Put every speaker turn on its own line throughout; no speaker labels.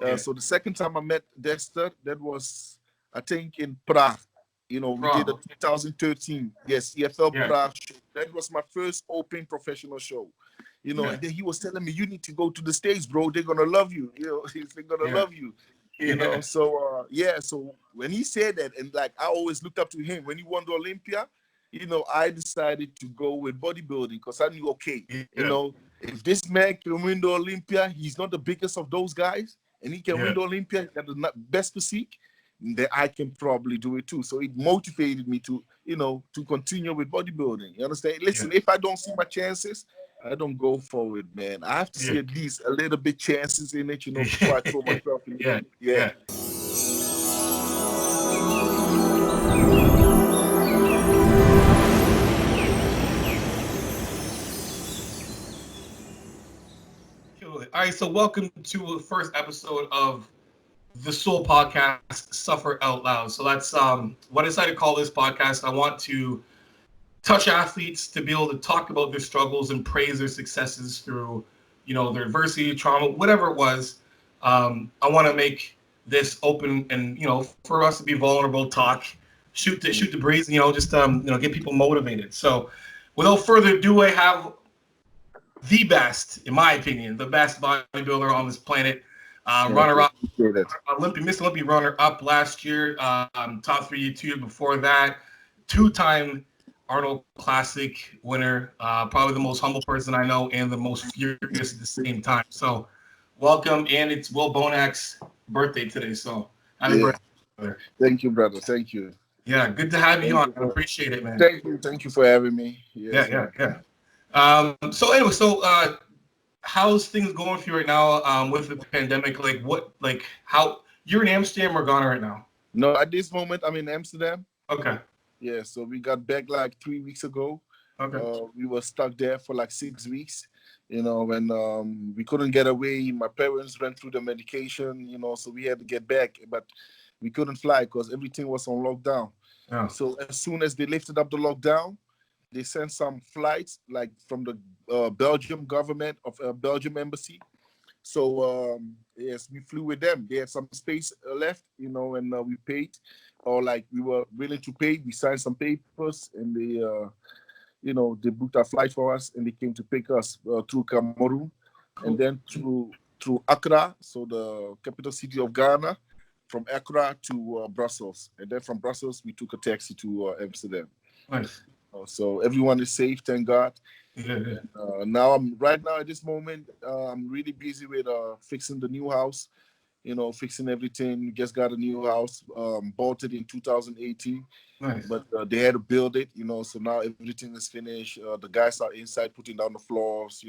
So the second time I met Dexter, that was, I think, in Prague. We did a 2013, yes, EFL Prague show. That was my first open professional show. And then he was telling me, you need to go to the States, bro. They're gonna love you. They're gonna love you. So so when he said that, and like I always looked up to him when he won the Olympia, I decided to go with bodybuilding because I knew, okay, if this man can win the Olympia, he's not the biggest of those guys, and he can win the Olympia, got the best physique, then I can probably do it too. So it motivated me to, to continue with bodybuilding. You understand? Listen, if I don't see my chances, I don't go for it, man. I have to see at least a little bit chances in it, before I throw myself in it. Yeah.
All right, so welcome to the first episode of the Soul Podcast, Suffer Out Loud. So that's what I decided to call this podcast. I want to touch athletes to be able to talk about their struggles and praise their successes through, their adversity, trauma, whatever it was. I want to make this open and, for us to be vulnerable, talk, shoot the breeze, just, get people motivated. So without further ado, I have the best, in my opinion, the best bodybuilder on this planet. Runner-up, Miss Olympia runner-up last year, top 3 2 years before that, 2-time Arnold Classic winner, probably the most humble person I know and the most furious at the same time. So welcome, and it's Will Bonac's birthday today, so happy birthday, brother.
Thank you, brother. Thank you.
Yeah, good to have you on. I appreciate it, man.
Thank you for having me.
Yeah. So how's things going for you right now with the pandemic? How you're in Amsterdam or Ghana right now?
No, at this moment I'm in Amsterdam.
Okay.
Yeah, so we got back like 3 weeks ago.
Okay.
We were stuck there for like 6 weeks, when we couldn't get away. My parents ran through the medication, so we had to get back, but we couldn't fly because everything was on lockdown.
Yeah.
So as soon as they lifted up the lockdown, they sent some flights like from the Belgium government of Belgium embassy. So yes, we flew with them. They had some space left, and we paid, or like we were willing to pay. We signed some papers, and they, they booked a flight for us, and they came to pick us through Cameroon, and then through Accra, so the capital city of Ghana, from Accra to Brussels, and then from Brussels we took a taxi to Amsterdam.
Nice.
So everyone is safe, thank God.
Yeah.
Now right now at this moment, I'm really busy with fixing the new house, fixing everything. We just got a new house, bought it in 2018.
Nice.
But they had to build it, so now everything is finished. The guys are inside putting down the floors,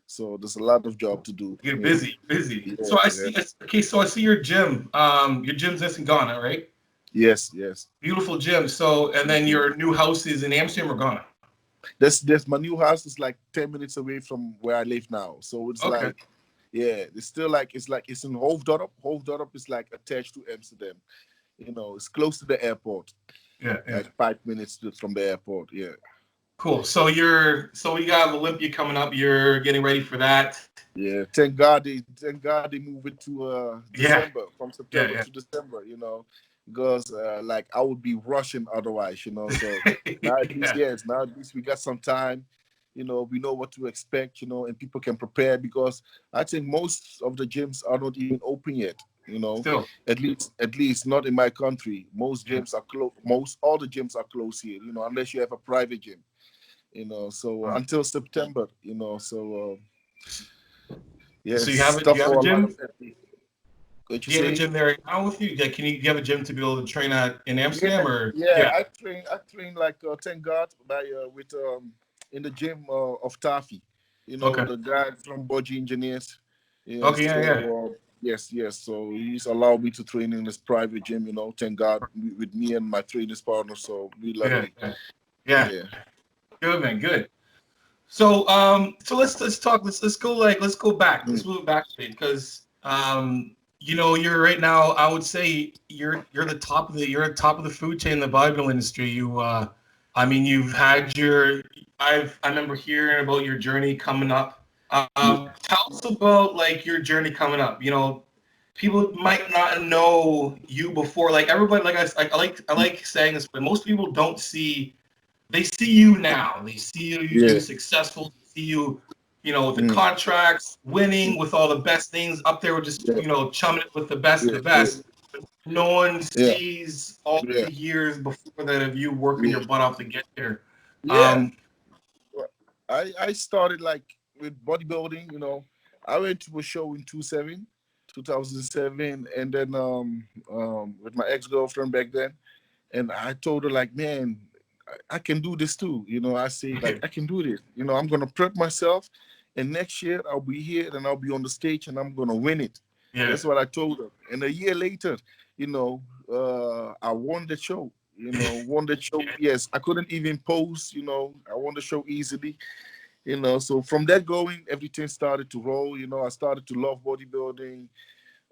so there's a lot of job to do.
You're busy.
Yeah,
so I see. Okay, so I see your gym. Your gym's in Ghana, right?
Yes.
Beautiful gym. So, and then your new house is in Amsterdam or Ghana?
There's my new house is like 10 minutes away from where I live now. So it's like, it's still like it's in Hoofddorp. Hoofddorp is like attached to Amsterdam. It's close to the airport.
Yeah.
Like 5 minutes from the airport. Yeah.
Cool. So we got Olympia coming up. You're getting ready for that.
Yeah. Thank God they move it to December, from September to December. Because like I would be rushing otherwise. So now at least we got some time. We know what to expect. And people can prepare, because I think most of the gyms are not even open yet.
Still.
At least not in my country. Most gyms are closed. All the gyms are closed here. Unless you have a private gym. So until September. So yeah.
So you have a gym?
Do
you have a gym there right now with you? Do you have a gym to be able to train at in Amsterdam
I train like thank God with in the gym of Taffy. The guy from Bodgy Engineers. Yes. So he's allowed me to train in his private gym, thank God, with me and my training partner. So we love it.
Yeah. Good, man. Good. So let's talk. Let's go back. Let's move back a bit, because you're right now. I would say you're the top of the food chain in the bodybuilding industry. You've had I remember hearing about your journey coming up. Tell us about like your journey coming up. people might not know you before. Like everybody, like I like saying this, but most people don't see. They see you now. They see you successful. They see you, with the contracts, winning, with all the best things up there, with just chumming it with the best of the best. No one sees all the years before that of you working your butt off to get there.
Yeah. I started like with bodybuilding, I went to a show in 2007, and then with my ex-girlfriend back then, and I told her like, man, I can do this too. I say like, I can do this. I'm gonna prep myself, and next year I'll be here and I'll be on the stage and I'm gonna win it.
Yeah.
That's what I told her. And a year later, I won the show. Won the show. Yes, I couldn't even pose. I won the show easily. So from that going, everything started to roll. I started to love bodybuilding.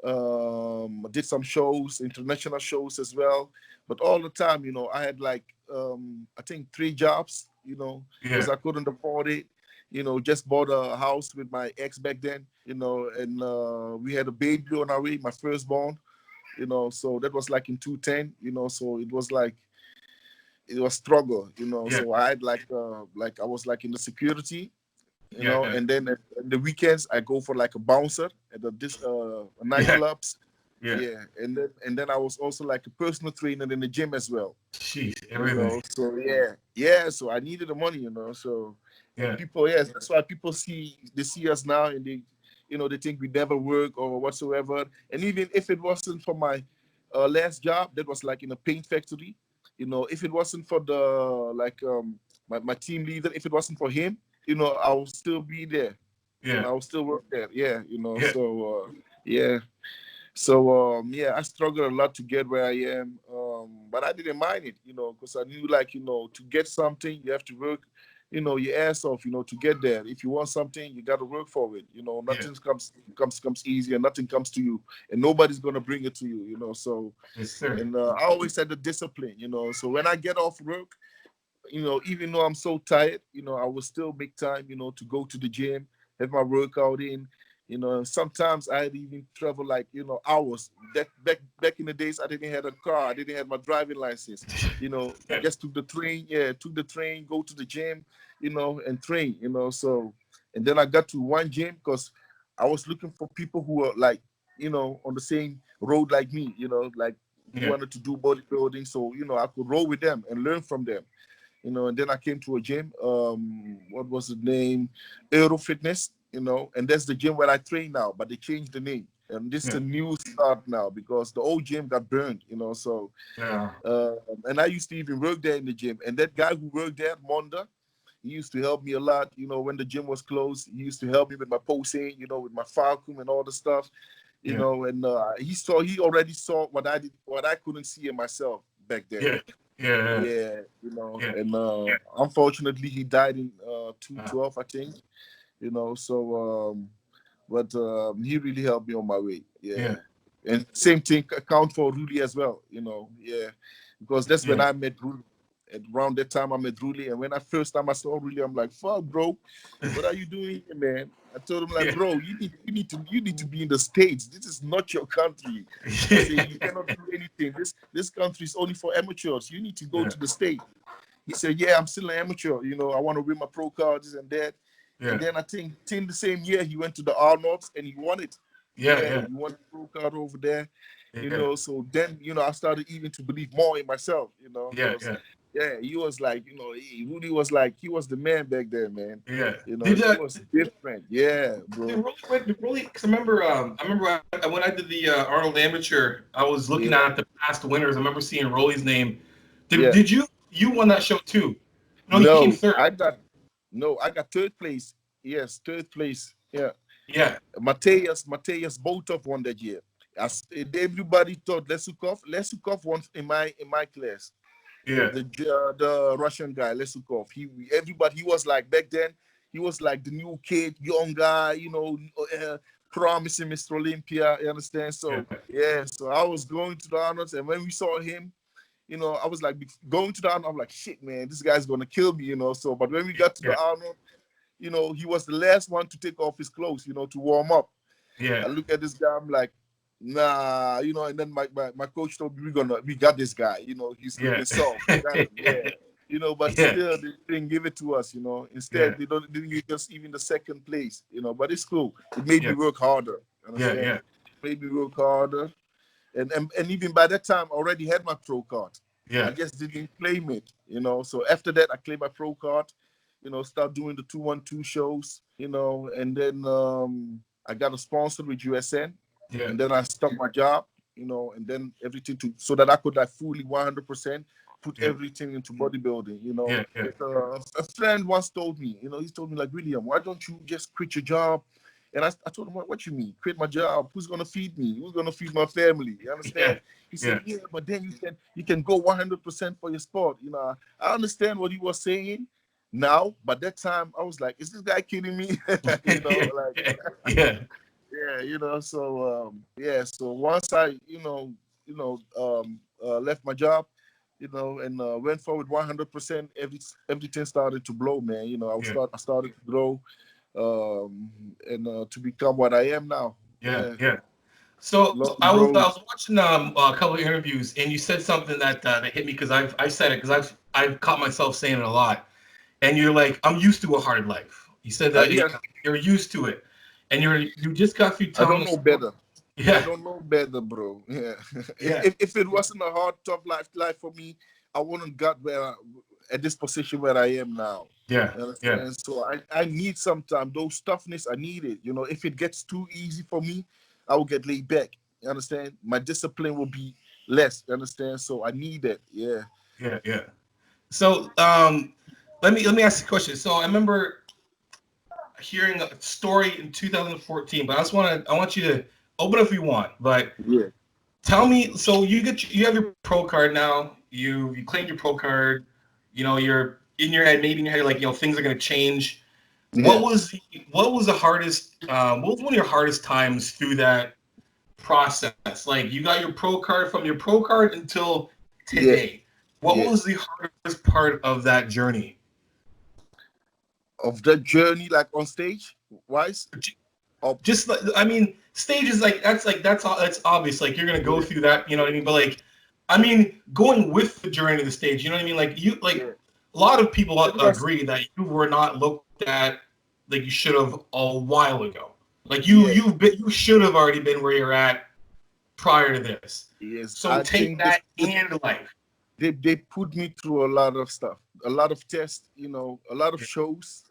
I did some shows, international shows as well. But all the time, I had like, I think 3 jobs, because I couldn't afford it. Just bought a house with my ex back then, and we had a baby on our way, my firstborn, so that was like in 2010, so it was like, it was struggle, so I had like I was like in the security, and then at the weekends I go for like a bouncer at the nightclubs. And then I was also like a personal trainer in the gym as well.
Jeez, everything.
So so I needed the money, so people, that's why people see us now, and they think we never work or whatsoever. And even if it wasn't for my last job, that was like in a paint factory, if it wasn't for the like my team leader, if it wasn't for him, I will still be there. I will still work there. So I struggled a lot to get where I am, but I didn't mind it, because I knew like, to get something, you have to work, your ass off, to get there. If you want something, you got to work for it. Nothing comes easy, and nothing comes to you, and nobody's gonna bring it to you. So, and I always had the discipline, So when I get off work, even though I'm so tired, I will still make time, to go to the gym, have my workout in. Sometimes I'd even travel like, hours. Back in the days, I didn't have a car. I didn't have my driving license. Just took the train, go to the gym, and train, So, and then I got to one gym because I was looking for people who were like, on the same road like me, like who wanted to do bodybuilding. So, I could roll with them and learn from them. And then I came to a gym. What was the name? Aero Fitness. And that's the gym where I train now, but they changed the name. And this is a new start now because the old gym got burned. So and I used to even work there in the gym. And that guy who worked there, Monda, he used to help me a lot. When the gym was closed, he used to help me with my posing, with my falcum and all the stuff. And he already saw what I did, what I couldn't see in myself back then. And unfortunately he died in 2012, I think. So but he really helped me on my way. And same thing account for Rudy as well, because that's when I met Rudy. At around that time I met Rudy, and when I first time I saw Rudy, I'm like, fuck, bro, what are you doing here, man? I told him like, bro, you need to be in the States. This is not your country. I say, you cannot do anything. This country is only for amateurs. You need to go to the States. He said, yeah, I'm still an amateur. I want to win my pro cards and that. And then I think in the same year he went to the Arnolds and he won it. He won the pro card over there. So then I started even to believe more in myself. He was like, Rudy was like, he was the man back then, man. He was different. Bro.
Because I remember when I did the Arnold Amateur, I was looking at the past winners. I remember seeing Rolly's name. Did you won that show too? No, he came third.
I got third place. Yes, third place.
Yeah.
Mateus Botov won that year. Everybody thought Lesukov won in my class. The Russian guy, Lesukov. He was like, back then, he was like the new kid, young guy, promising Mr. Olympia, you understand? So, so I was going to the Arnolds, and when we saw him, I was like, going to the Arnold, I'm like, shit, man, this guy's going to kill me, So, but when we got to the Arnold, he was the last one to take off his clothes, to warm up. I look at this guy, I'm like, Nah, and then my coach told me we got this guy, he's looking soft. We got him, yeah. But still they didn't give it to us, Instead they didn't give us even the second place, but it's cool. It made me work harder. Understand? It made me work harder. And even by that time I already had my pro card. I just didn't claim it, So after that I claimed my pro card, start doing the 212 shows, and then I got a sponsor with USN. And then I stopped my job, and then everything so that I could fully 100% put everything into bodybuilding, A friend once told me, he told me like, William, why don't you just quit your job? And I told him, what you mean? Quit my job? Who's gonna feed me? Who's gonna feed my family? You understand? He said, yeah, but then you can go 100% for your sport. I understand what he was saying now, but that time I was like, is this guy kidding me? Yeah, so so once I, left my job, and went forward 100%, everything started to blow, man. I started to grow, and to become what I am now.
So I was watching a couple of interviews, and you said something that hit me because I've said it because I've caught myself saying it a lot. And you're like, I'm used to a hard life. You said that you're used to it. And you just got through telling
I don't know better.
Yeah.
I don't know better, bro. Yeah. If it wasn't a hard, tough life for me, I wouldn't got at this position where I am now. And so I need sometimes those toughness. I need it. If it gets too easy for me, I will get laid back. You understand? My discipline will be less. You understand? So I need it. Yeah.
So let me ask you a question. So I remember hearing a story in 2014, but I want you to open if you want, but tell me. So you have your pro card now. You claimed your pro card. You're in your head, maybe in your head, like things are going to change. What was the hardest? What was one of your hardest times through that process? Like you got your pro card from your pro card until today. What was the hardest part of that journey?
Of that journey, like on stage wise?
Just I mean, stage is that's obvious. Like you're gonna go through that, you know what I mean? But like, I mean, going with the journey to the stage, you know what I mean? Like a lot of people agree that you were not looked at like you should have a while ago. Like you should have already been where you're at prior to this.
Yes.
So take that in life.
They put me through a lot of stuff, a lot of tests, a lot of shows.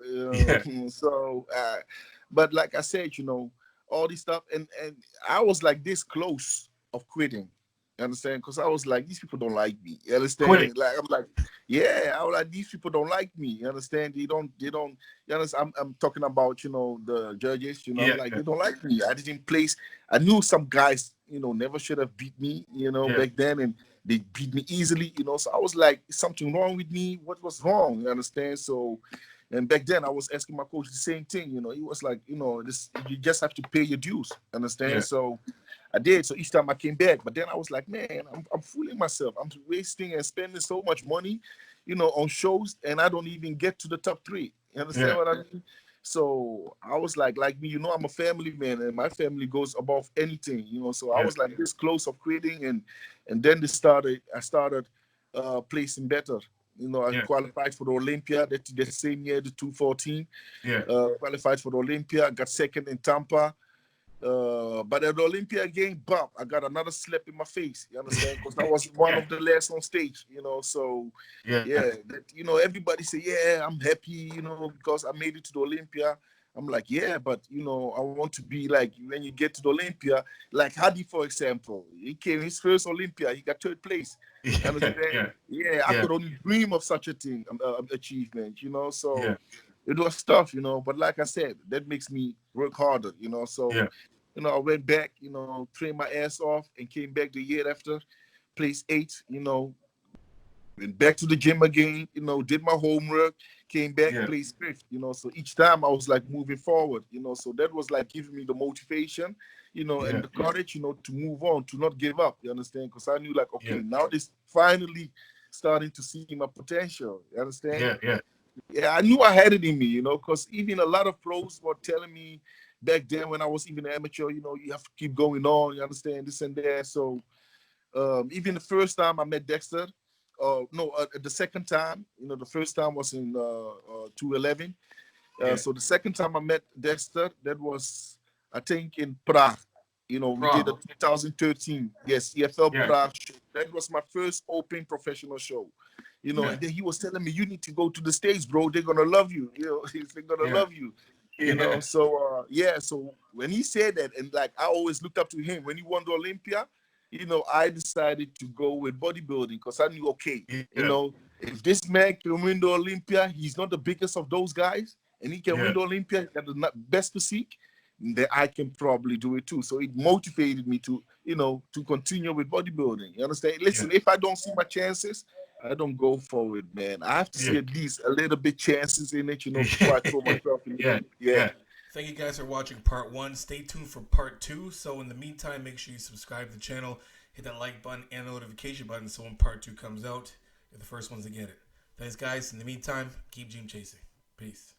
So, but like I said, all this stuff, and I was like this close of quitting. You understand? Because I was like, these people don't like me. You understand?
Quitting.
Like I'm like, yeah, I was like, these people don't like me. You understand? They don't. You understand? I'm talking about the judges. I'm like, they don't like me. I didn't place. I knew some guys, never should have beat me. Back then, and they beat me easily. So I was like, is something wrong with me? What was wrong? You understand? So. And back then, I was asking my coach the same thing. He was like, this, you just have to pay your dues. Understand? So I did. So each time I came back, but then I was like, man, I'm fooling myself. I'm wasting and spending so much money, on shows, and I don't even get to the top 3. You understand what I mean? So I was like me, I'm a family man, and my family goes above anything, So I was like this close of quitting, and then I started placing better. I qualified for the Olympia the same year, the 214. Qualified for the Olympia, got second in Tampa. But at the Olympia game, bump, I got another slap in my face. You understand? Because I was one of the last on stage. So everybody say, yeah, I'm happy. Because I made it to the Olympia. I'm like, yeah, but I want to be like when you get to the Olympia, like Hadi, for example. He came his first Olympia, he got 3rd place. Understand? I could only dream of such a thing, achievement. So it was tough, but like I said, that makes me work harder, So I went back, trained my ass off, and came back the year after, placed 8, went back to the gym again, did my homework, came back, placed 5th, So each time I was like moving forward, So that was like giving me the motivation, and the courage, to move on, to not give up. You understand? Because I knew like, okay, now this finally starting to see my potential. You understand? Yeah, I knew I had it in me, because even a lot of pros were telling me, back then when I was even an amateur, you know, you have to keep going on. You understand this and that. So even the first time I met Dexter, no, the second time, you know, the first time was in 2011. So the second time I met Dexter, that was, I think, in Prague. You know, we did a 2013, yes, EFL Prague show. That was my first open professional show. You know, and then he was telling me, you need to go to the States, bro. They're gonna love you. You know, they're gonna love you. You know, so so when he said that, and like I always looked up to him when he won the Olympia, you know, I decided to go with bodybuilding because I knew, okay, you know, if this man can win the Olympia, he's not the biggest of those guys, and he can win the Olympia at the best physique, then I can probably do it too. So it motivated me to, you know, to continue with bodybuilding. You understand? Listen, if I don't see my chances, I don't go for it, man. I have to see at least a little bit chances in it, you know, before I throw myself in it.
Thank you guys for watching part 1. Stay tuned for part 2. So in the meantime, make sure you subscribe to the channel, hit that like button and the notification button so when part 2 comes out, you're the first ones to get it. Thanks, guys. In the meantime, keep dream chasing. Peace.